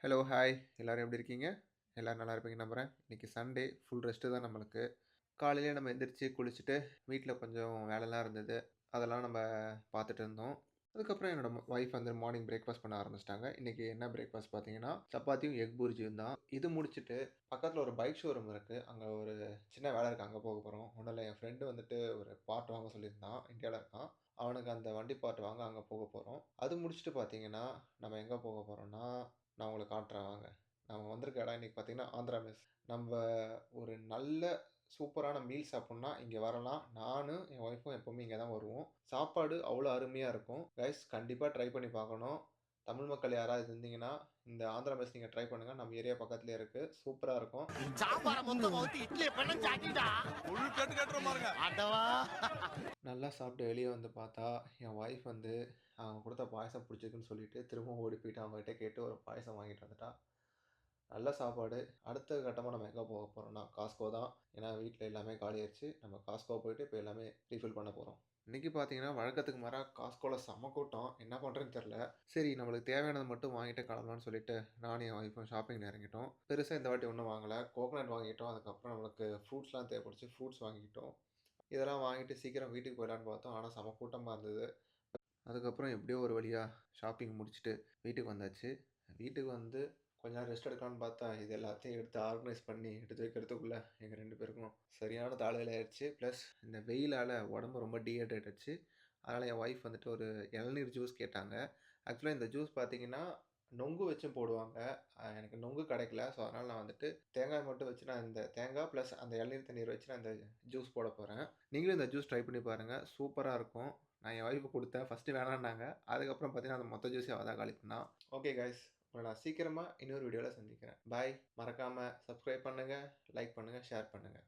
Hello, hi. எல்லாரும் எப்படி இருக்கீங்க? எல்லாரும் நல்லா இருப்பீங்கன்னு நம்புறேன். இன்னைக்கு சண்டே ஃபுல் ரெஸ்ட்டு தான் நம்மளுக்கு. காலையிலேயே நம்ம எந்திரிச்சு, குளிச்சுட்டு, வீட்ல கொஞ்சம் வேலைலாம் இருந்தது. அதெல்லாம் நம்ம பார்த்துட்டு இருந்தோம். அதுக்கப்புறம் என்னோட ஒய்ஃப் வந்து மார்னிங் பிரேக்ஃபாஸ்ட் பண்ண ஆரம்பிச்சுட்டாங்க. இன்னைக்கு என்ன பிரேக்ஃபாஸ்ட் பார்த்தீங்கன்னா, சப்பாத்தியும், எக் புர்ஜியும் தான். இது முடிச்சுட்டு, பக்கத்தில ஒரு பைக் ஷோரூம் இருக்கு. அங்க ஒரு சின்ன வேலை இருக்கு. அங்க போக போறோம். ஒண்ணும் இல்ல, என் ஃப்ரெண்டு வந்துட்டு ஒரு பார்ட் வாங்க சொல்லியிருந்தான். இந்தியால இருக்கான். அவனுக்கு அந்த வண்டி பார்ட் வாங்க அங்க போக போறோம். அது முடிச்சுட்டு பார்த்தீங்கன்னா, நம்ம எங்க போக போறோம்னா நான் உங்களுக்கு காட்டுறேன் வாங்க. நம்ம வந்திருக்க இடம் இன்னைக்கு பார்த்தீங்கன்னா, ஆந்திரா மெஸ். நம்ப ஒரு நல்ல சூப்பரான மீல் சாப்பிட்ணும்னா இங்க வரலாம். நானு, என் ஒய்ஃபும் எப்பவுமே இங்க தான் வருவோம். சாப்பாடு அவ்வளோ அருமையா இருக்கும். கைஸ் கண்டிப்பா ட்ரை பண்ணி பார்க்கணும். தமிழ் மக்கள் யாராவது இருந்தீங்கன்னா, இந்த ஆந்திரா மெஸ் நீங்க ட்ரை பண்ணுங்க. நம்ம ஏரியா பக்கத்திலேயே இருக்கு. சூப்பரா இருக்கும். சாம்பார மொத்தமா ஊத்தி இட்லிய பெனஞ்சு அடிடா. முழு கட்டு கட்டுற பாருங்க. ஆண்டவா. நல்லா சாப்பிட்டு வெளிய வந்து பார்த்தா, என் ஒய்ஃப் வந்து அவங்க குடுத்த பாயாசம் பிடிச்சிருக்குன்னு சொல்லிட்டு, திரும்பவும் ஓடி போயிட்டு அவங்ககிட்ட கேட்டு ஒரு பாயாசம் வாங்கிட்டு வந்துட்டா. நல்ல சாப்பாடு. அடுத்த கட்டமா நம்ம எங்க போக போறோம்னா, காஸ்கோ தான். ஏன்னா வீட்ல எல்லாமே காலியாயிருச்சு. நம்ம காஸ்கோ போயிட்டு இப்ப எல்லாமே ரீஃபில் பண்ண போறோம். இன்னைக்கு பார்த்தீங்கன்னா, வழக்கத்துக்கு மாறா காஸ்கோல செம்ம கூட்டம். என்ன பண்றதுன்னு தெரியல. சரி நம்மளுக்கு தேவையானத மட்டும் வாங்கிட்டு கிளம்பலாம்னு சொல்லிட்டு, நானும் என் ஒய்ஃபும் ஷாப்பிங்ல இறங்கிட்டோம். பெருசா இந்த வாட்டி ஒண்ணும் வாங்கல. கோகனட் வாங்கிட்டோம். அதுக்கப்புறம் நம்மளுக்கு ஃப்ரூட்ஸ்லாம் தேவைப்பட்டுச்சு. ஃப்ரூட்ஸ் வாங்கிக்கிட்டோம். இதெல்லாம் வாங்கிட்டு சீக்கிரம் வீட்டுக்கு போயிடலான்னு பார்த்தோம். ஆனா செம கூட்டமா இருந்தது. அதுக்கப்புறம் எப்படியோ ஒரு வழியா ஷாப்பிங் முடிச்சுட்டு வீட்டுக்கு வந்தாச்சு. வீட்டுக்கு வந்து கொஞ்ச நேரம் ரெஸ்ட் எடுக்கலான்னு பார்த்தா, இது எல்லாத்தையும் எடுத்து ஆர்கனைஸ் பண்ணி எடுத்து வைக்கிறதுக்குள்ள எங்க 2 பேருக்கும் சரியான தலைவலி ஆயிருச்சு. ப்ளஸ் இந்த வெயிலால உடம்பு ரொம்ப டீஹைட்ரேட் ஆயிடுச்சு. அதனால என் ஒய்ஃப் வந்துட்டு ஒரு இளநீர் ஜூஸ் கேட்டாங்க. ஆக்சுவலா இந்த ஜூஸ் பார்த்தீங்கன்னா, நொங்கு வச்சும் போடுவாங்க. எனக்கு நொங்கு கிடைக்கல. ஸோ அதனால நான் வந்துட்டு தேங்காய் மட்டும் வச்சு நான் இந்த தேங்காய் ப்ளஸ் அந்த இளநீர் தண்ணீர் வச்சு நான் இந்த ஜூஸ் போட போறேன். நீங்களும் இந்த ஜூஸ் ட்ரை பண்ணி பாருங்க. சூப்பரா இருக்கும். நான் என் ஒய்ஃப்க்கு குடுத்தேன். ஃபர்ஸ்ட்டு வேணான்னாங்க. அதுக்கப்புறம் பார்த்தீங்கன்னா, அந்த மொத்த ஜூஸையும் அவ தான் காலி பண்ணா. Okay guys. உங்கள நான் சீக்கிரமா இன்னொரு வீடியோல சந்திக்கிறேன். பாய். மறக்காம சப்ஸ்கிரைப் பண்ணுங்க, லைக் பண்ணுங்க, ஷேர் பண்ணுங்க.